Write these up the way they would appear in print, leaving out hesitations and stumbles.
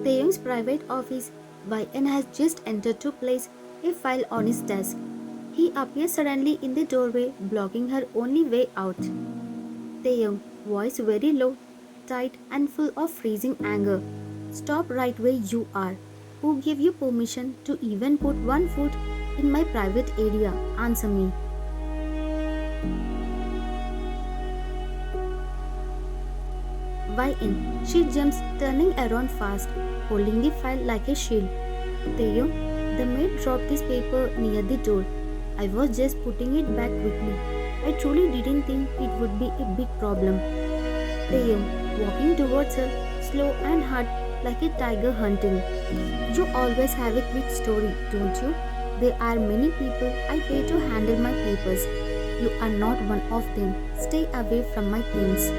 Taeyong's private office, YN has just entered to place a file on his desk. He appears suddenly in the doorway, blocking her only way out. Taeyong, voice very low, tight, and full of freezing anger. Stop right where you are. Who gave you permission to even put one foot in my private area? Answer me. YN, she jumps, turning around fast, holding the file like a shield. Taeyong, the maid dropped this paper near the door. I was just putting it back quickly. I truly didn't think it would be a big problem. Taeyong, walking towards her, slow and hard like a tiger hunting. You always have a quick story, don't you? There are many people I pay to handle my papers. You are not one of them. Stay away from my things.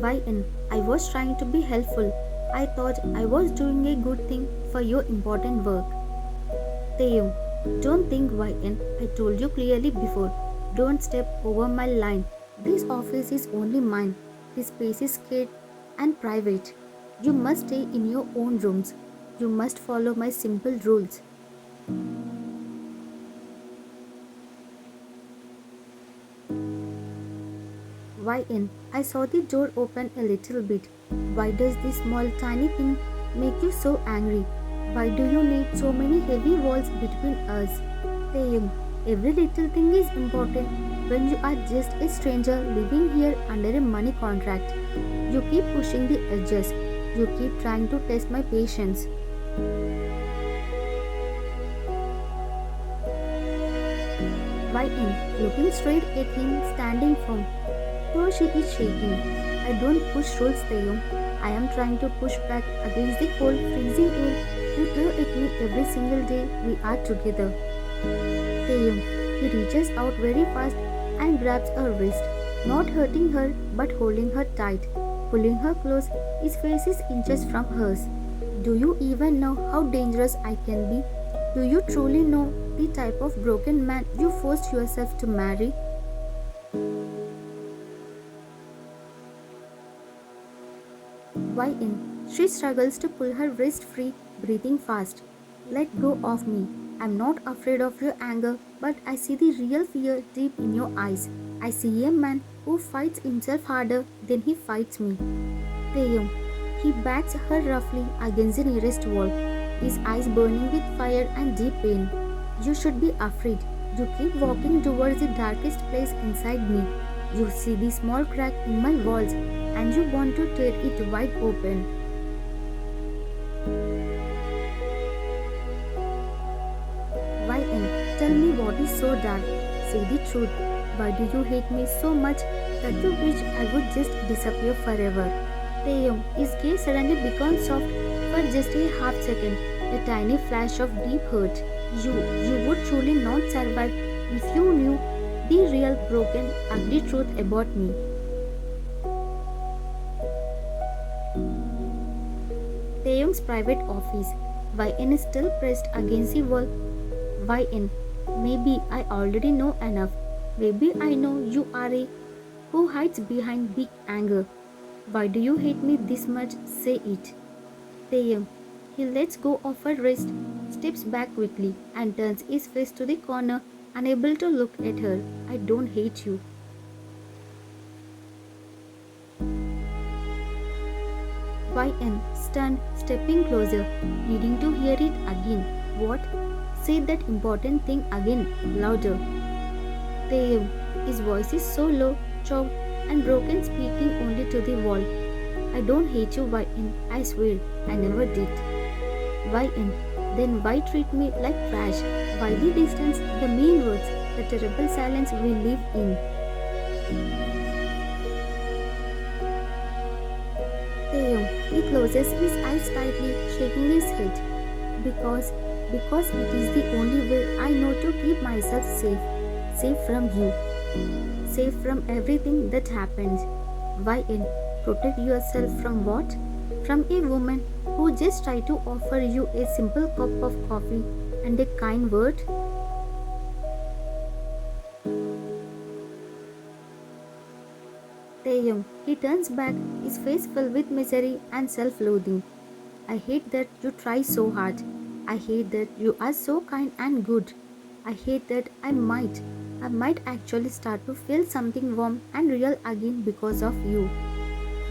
YN, I was trying to be helpful. I thought I was doing a good thing for your important work. Taeyong, don't think YN. I told you clearly before. Don't step over my line. This office is only mine. This space is scared and private. You must stay in your own rooms. You must follow my simple rules. YN, I saw the door open a little bit. Why does this small tiny thing make you so angry? Why do you need so many heavy walls between us? Taeyong, every little thing is important when you are just a stranger living here under a money contract. You keep pushing the edges. You keep trying to test my patience. YN, looking straight at him, standing firm. Though she is shaking. I don't push rules, Taeyong. I am trying to push back against the cold, freezing air you throw at me every single day we are together. Taeyong, he reaches out very fast and grabs her wrist, not hurting her but holding her tight, pulling her close. His face is inches from hers. Do you even know how dangerous I can be? Do you truly know the type of broken man you forced yourself to marry? YN, she struggles to pull her wrist free, breathing fast. Let go of me. I'm not afraid of your anger, but I see the real fear deep in your eyes. I see a man who fights himself harder than he fights me. Taeyong, he backs her roughly against the nearest wall, his eyes burning with fire and deep pain. You should be afraid. You keep walking towards the darkest place inside me. You see the small crack in my walls and you want to tear it wide open. YN, tell me what is so dark. Say the truth. Why do you hate me so much that you wish I would just disappear forever? Taeyong, his gaze suddenly becomes soft for just a half second, a tiny flash of deep hurt. You would truly not survive if you knew the real broken, ugly truth about me. Taeyong's private office. YN is still pressed against the wall. YN, maybe I already know enough. Maybe I know you are a who hides behind big anger. Why do you hate me this much? Say it. Taeyong, he lets go of her wrist, steps back quickly, and turns his face to the corner, unable to look at her. I don't hate you. YN, stunned, stepping closer, needing to hear it again. What? Say that important thing again, louder. Taeyong, his voice is so low, choked, and broken, speaking only to the wall. I don't hate you, YN. I swear, I never did. YN, then why treat me like trash? Why the distance, the mean words, the terrible silence we live in? Taeyong, he closes his eyes tightly, shaking his head. Because it is the only way I know to keep myself safe. Safe from you. Safe from everything that happens. YN, protect yourself from what? From a woman who just tried to offer you a simple cup of coffee and a kind word? Taeyong, he turns back, his face filled with misery and self-loathing. I hate that you try so hard. I hate that you are so kind and good. I hate that I might actually start to feel something warm and real again because of you.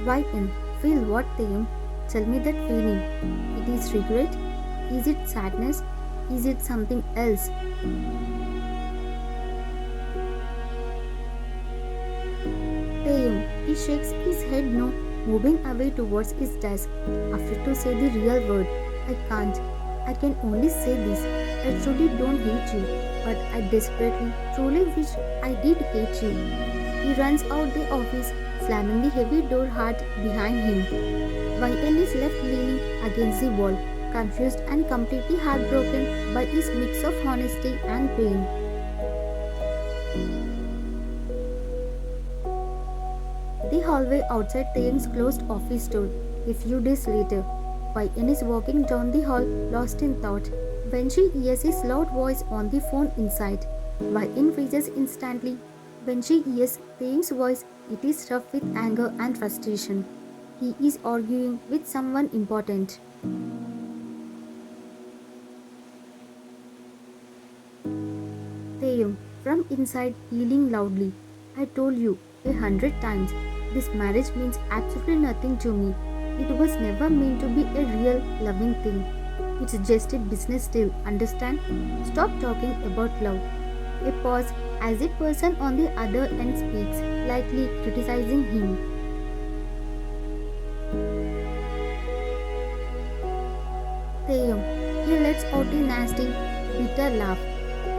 Why in? Feel what, Taeyong? Tell me that feeling. It is regret? Is it sadness? Is it something else? Taeyong, he shakes his head no, moving away towards his desk, afraid to say the real word. I can't. I can only say this. I truly don't hate you, but I desperately, truly wish I did hate you. He runs out the office, slamming the heavy door hard behind him. YN is left leaning against the wall, confused and completely heartbroken by his mix of honesty and pain. The hallway outside Taeyang's closed office door. A few days later, YN is walking down the hall, lost in thought, when she hears his loud voice on the phone inside. YN freezes instantly. When she hears Taeyang's voice, it is rough with anger and frustration. He is arguing with someone important. Taeyong, from inside, yelling loudly. I told you 100 times. This marriage means absolutely nothing to me. It was never meant to be a real, loving thing. It's just a business deal, understand? Stop talking about love. A pause as the person on the other end speaks, lightly criticizing him. Taeyong, he lets out a nasty, bitter laugh.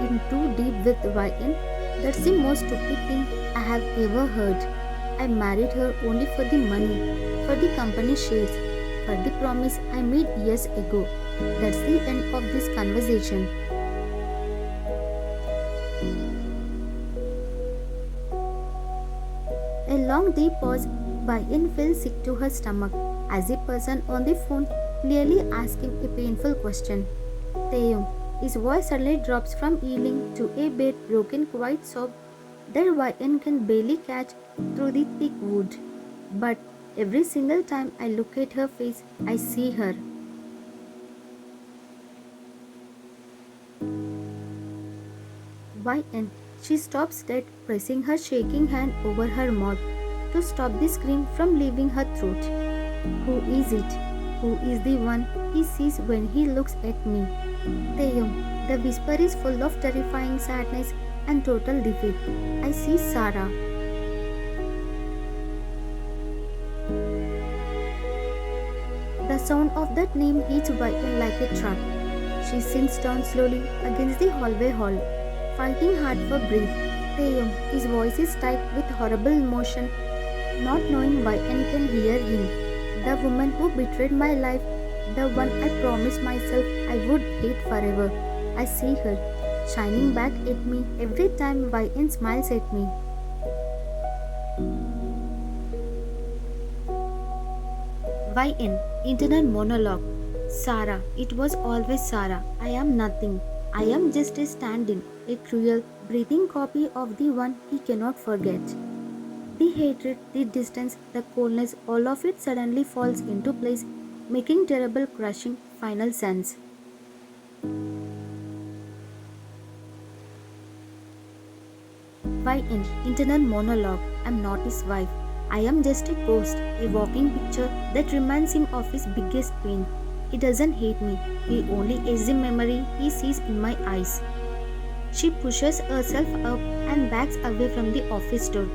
In too deep with YN, that's the most stupid thing I have ever heard. I married her only for the money, for the company shares, for the promise I made years ago. That's the end of this conversation. A long deep pause, YN feels sick to her stomach as the person on the phone clearly asks him a painful question. Taeyong, his voice suddenly drops from yelling to a bit broken quiet sob that YN can barely catch through the thick wood. But every single time I look at her face, I see her. YN. She stops dead, pressing her shaking hand over her mouth to stop the scream from leaving her throat. Who is it? Who is the one he sees when he looks at me? Taeyong. The whisper is full of terrifying sadness and total defeat. I see Sarah. The sound of that name hits YN like a truck. She sinks down slowly against the hallway wall, fighting hard for breath. Taeyong, his voice is tight with horrible emotion, not knowing YN can hear him. The woman who betrayed my life, the one I promised myself I would hate forever. I see her, shining back at me every time YN smiles at me. YN, internal monologue. Sarah, it was always Sarah. I am nothing. I am just a stand-in, a cruel, breathing copy of the one he cannot forget. The hatred, the distance, the coldness, all of it suddenly falls into place, making terrible, crushing, final sense. YN, internal monologue. I'm not his wife. I am just a ghost, a walking picture that reminds him of his biggest pain. He doesn't hate me. He only hates the memory he sees in my eyes. She pushes herself up and backs away from the office door,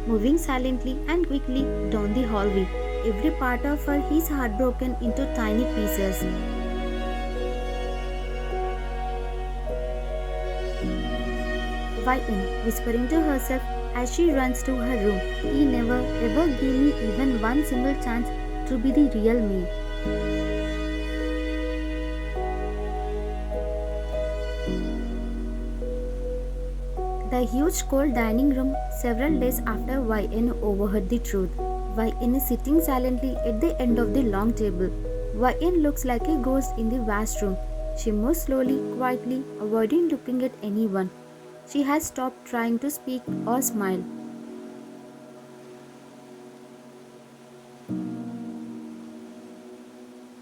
moving silently and quickly down the hallway. Every part of her is heartbroken into tiny pieces. YN, whispering to herself as she runs to her room. He never ever gave me even one single chance to be the real me. The huge cold dining room several days after YN overheard the truth. YN is sitting silently at the end of the long table. YN looks like a ghost in the vast room. She moves slowly, quietly, avoiding looking at anyone. She has stopped trying to speak or smile.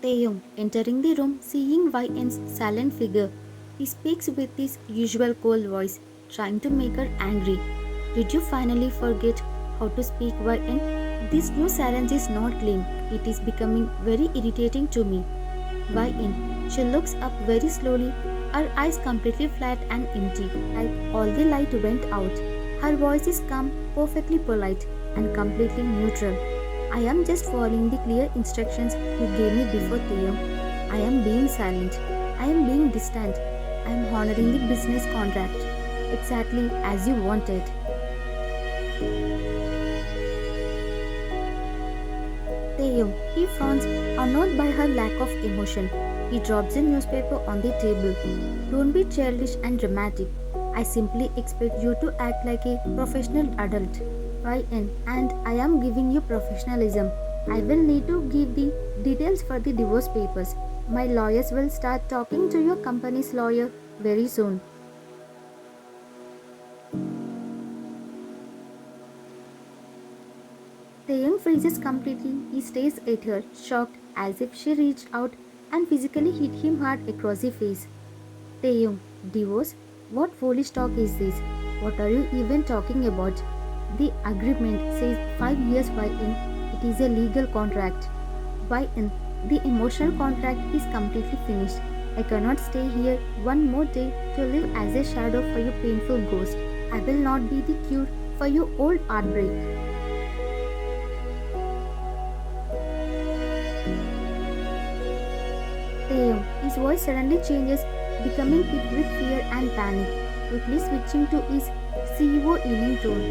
Taeyong, entering the room, seeing Yn's silent figure, he speaks with his usual cold voice, trying to make her angry. Did you finally forget how to speak, Yn? This new silence is not clean. It is becoming very irritating to me. Yn. She looks up very slowly, her eyes completely flat and empty, like all the light went out. Her voice is calm, perfectly polite, and completely neutral. I am just following the clear instructions you gave me before, Theo. I am being silent. I am being distant. I am honoring the business contract. Exactly as you wanted. Theo, he frowns, annoyed by her lack of emotion. He drops the newspaper on the table. Don't be childish and dramatic. I simply expect you to act like a professional adult. And I am giving you professionalism. I will need to give the details for the divorce papers. My lawyers will start talking to your company's lawyer very soon. Taeyong freezes completely. He stares at her, shocked, as if she reached out and physically hit him hard across the face. Taeyong, divorce? What foolish talk is this? What are you even talking about? The agreement says 5 years Yn. It is a legal contract. Yn, the emotional contract is completely finished. I cannot stay here one more day to live as a shadow for your painful ghost. I will not be the cure for your old heartbreak. Taeyong, his voice suddenly changes, becoming thick with fear and panic, quickly switching to his CEO yelling tone.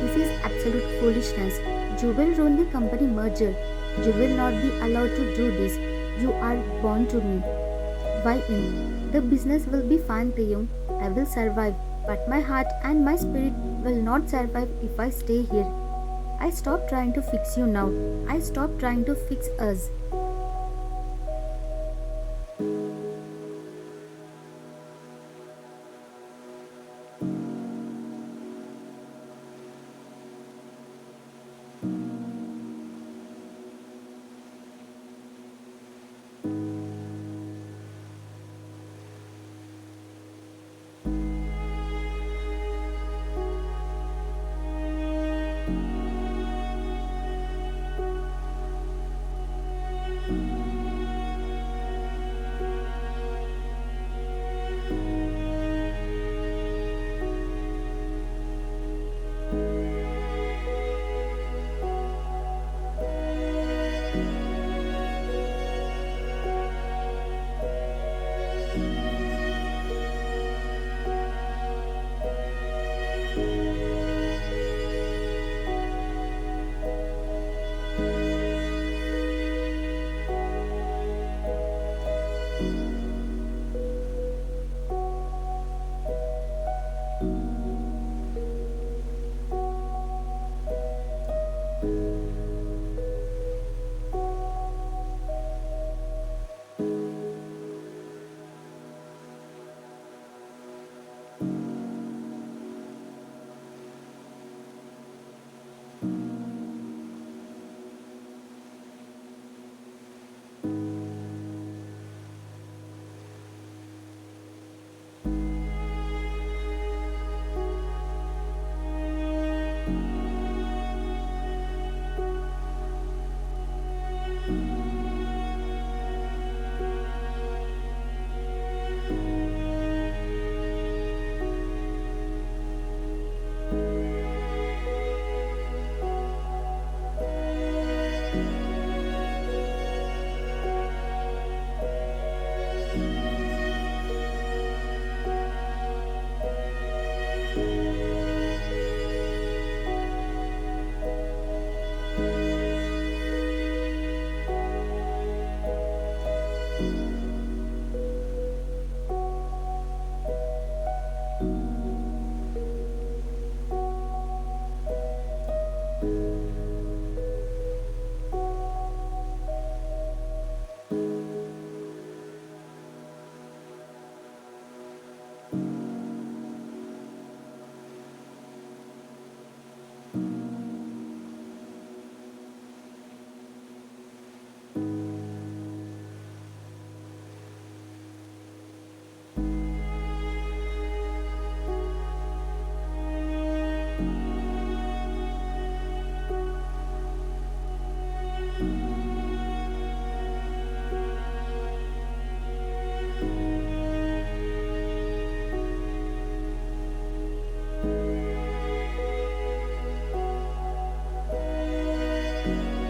This is absolute foolishness. You will ruin the company merger. You will not be allowed to do this. You are born to me. Yn, the business will be fine, Taeyong. I will survive, but my heart and my spirit will not survive if I stay here. I stop trying to fix you now. I stop trying to fix us. Taeyong, he frowns, annoyed by her lack of emotion. He drops the newspaper on the table. Don't be childish and dramatic. I simply expect you to act like a professional adult. I will need to give the details for the divorce papers. My lawyers will start talking to your company's lawyer very soon. I stop trying to fix you now. I stop trying to fix us. you.